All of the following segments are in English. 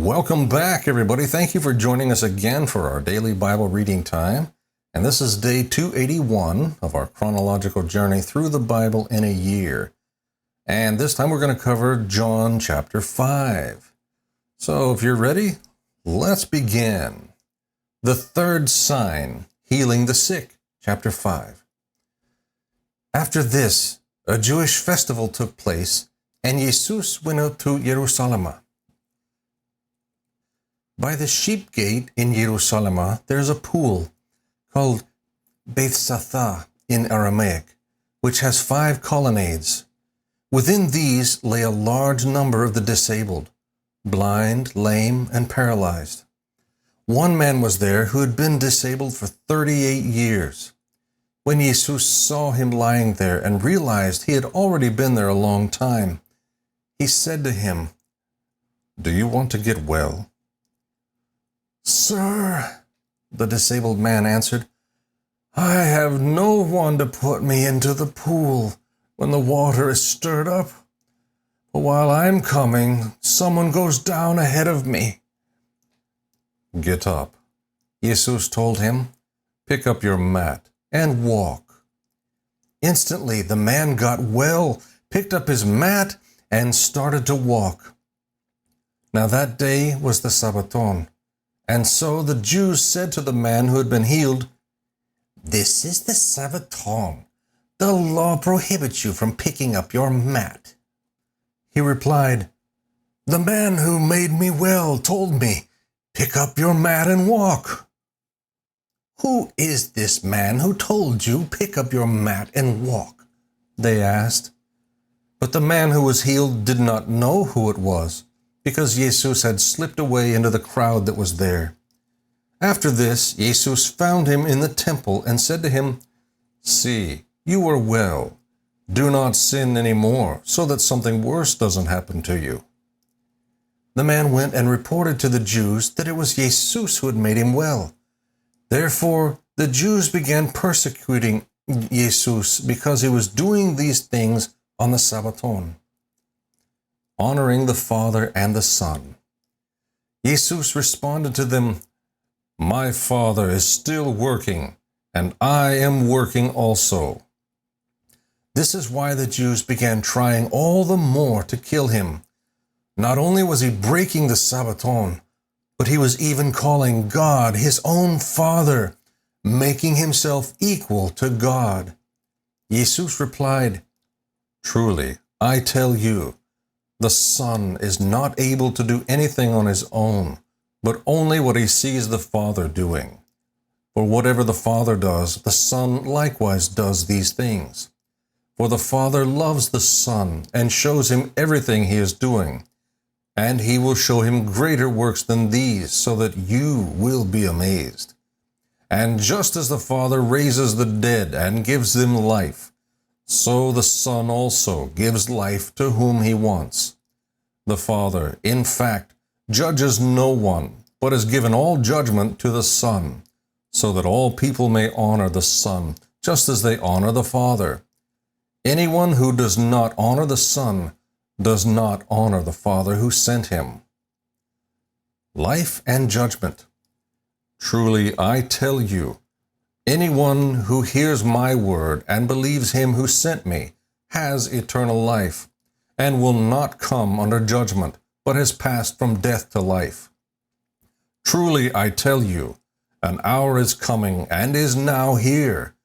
Welcome back, everybody. Thank you for joining us again for our daily Bible reading time. And this is day 281 of our chronological journey through the Bible in a year. And this time we're going to cover John chapter 5. So if you're ready, let's begin. The third sign, healing the sick, chapter 5. After this, a Jewish festival took place, and Jesus went up to Jerusalem. By the sheep gate in Jerusalem, there is a pool called Bethesda in Aramaic, which has 5 colonnades. Within these lay a large number of the disabled, blind, lame, and paralyzed. One man was there who had been disabled for 38 years. When Jesus saw him lying there and realized he had already been there a long time, he said to him, "Do you want to get well?" "Sir," the disabled man answered, "I have no one to put me into the pool when the water is stirred up. But while I'm coming, someone goes down ahead of me." "Get up," Jesus told him. "Pick up your mat and walk." Instantly, the man got well, picked up his mat, and started to walk. Now that day was the Sabbaton. And so the Jews said to the man who had been healed, "This is the Sabbaton. The law prohibits you from picking up your mat." He replied, "The man who made me well told me, 'Pick up your mat and walk.'" "Who is this man who told you, 'Pick up your mat and walk'?" they asked. But the man who was healed did not know who it was, because Jesus had slipped away into the crowd that was there. After this, Jesus found him in the temple and said to him, "See, you are well. Do not sin anymore, so that something worse doesn't happen to you." The man went and reported to the Jews that it was Jesus who had made him well. Therefore, the Jews began persecuting Jesus because he was doing these things on the Sabbaton. Honoring the Father and the Son. Jesus responded to them, "My Father is still working, and I am working also." This is why the Jews began trying all the more to kill him. Not only was he breaking the Sabbaton, but he was even calling God his own Father, making himself equal to God. Jesus replied, "Truly, I tell you, the Son is not able to do anything on his own, but only what he sees the Father doing. For whatever the Father does, the Son likewise does these things. For the Father loves the Son and shows him everything he is doing, and he will show him greater works than these, so that you will be amazed. And just as the Father raises the dead and gives them life, so the Son also gives life to whom he wants. The Father, in fact, judges no one, but has given all judgment to the Son, so that all people may honor the Son, just as they honor the Father. Anyone who does not honor the Son does not honor the Father who sent him." Life and judgment. Truly, I tell you, anyone who hears my word and believes him who sent me has eternal life, and will not come under judgment, but has passed from death to life. Truly, I tell you, an hour is coming and is now here,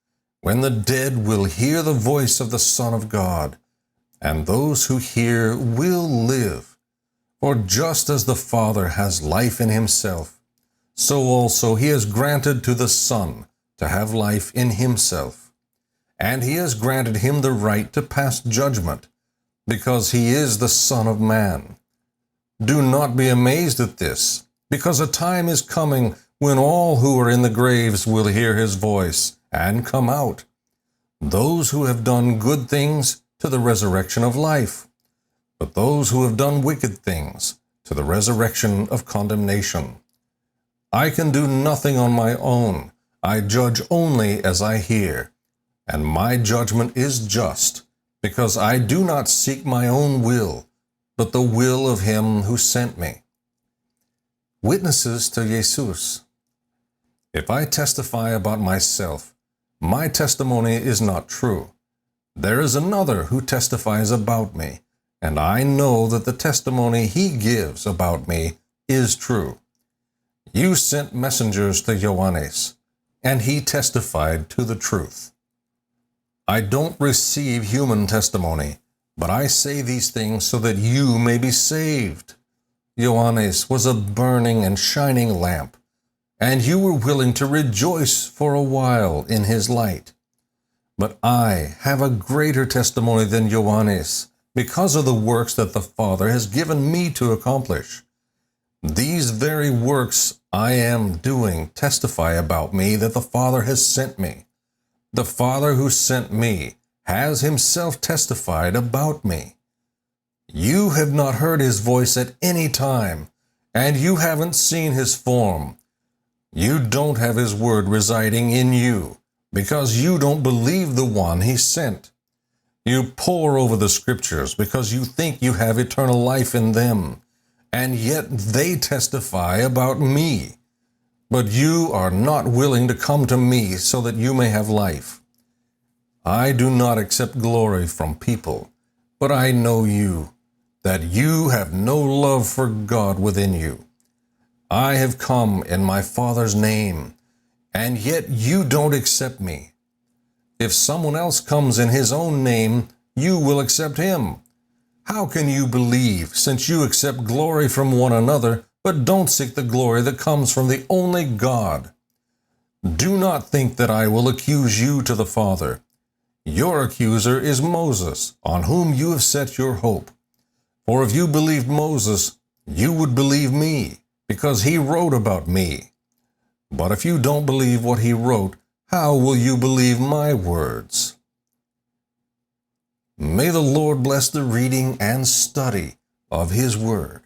when the dead will hear the voice of the Son of God, and those who hear will live. For just as the Father has life in himself, so also he has granted to the Son to have life in himself. And he has granted him the right to pass judgment, because he is the Son of Man. Do not be amazed at this, because a time is coming when all who are in the graves will hear his voice and come out, those who have done good things to the resurrection of life, but those who have done wicked things to the resurrection of condemnation. I can do nothing on my own. I judge only as I hear, and my judgment is just, because I do not seek my own will, but the will of him who sent me. Witnesses to Jesus. If I testify about myself, my testimony is not true. There is another who testifies about me, and I know that the testimony he gives about me is true. You sent messengers to Johannes, and he testified to the truth. I don't receive human testimony, but I say these things so that you may be saved. Johannes was a burning and shining lamp, and you were willing to rejoice for a while in his light. But I have a greater testimony than Johannes, because of the works that the Father has given me to accomplish. These very works I am doing testify about me that the Father has sent me. The Father who sent me has himself testified about me. You have not heard his voice at any time, and you haven't seen his form. You don't have his word residing in you, because you don't believe the one he sent. You pore over the scriptures because you think you have eternal life in them, and yet they testify about me. But you are not willing to come to me so that you may have life. I do not accept glory from people, but I know you, that you have no love for God within you. I have come in my Father's name, and yet you don't accept me. If someone else comes in his own name, you will accept him. How can you believe, since you accept glory from one another, but don't seek the glory that comes from the only God? Do not think that I will accuse you to the Father. Your accuser is Moses, on whom you have set your hope. For if you believed Moses, you would believe me, because he wrote about me. But if you don't believe what he wrote, how will you believe my words? May the Lord bless the reading and study of his word.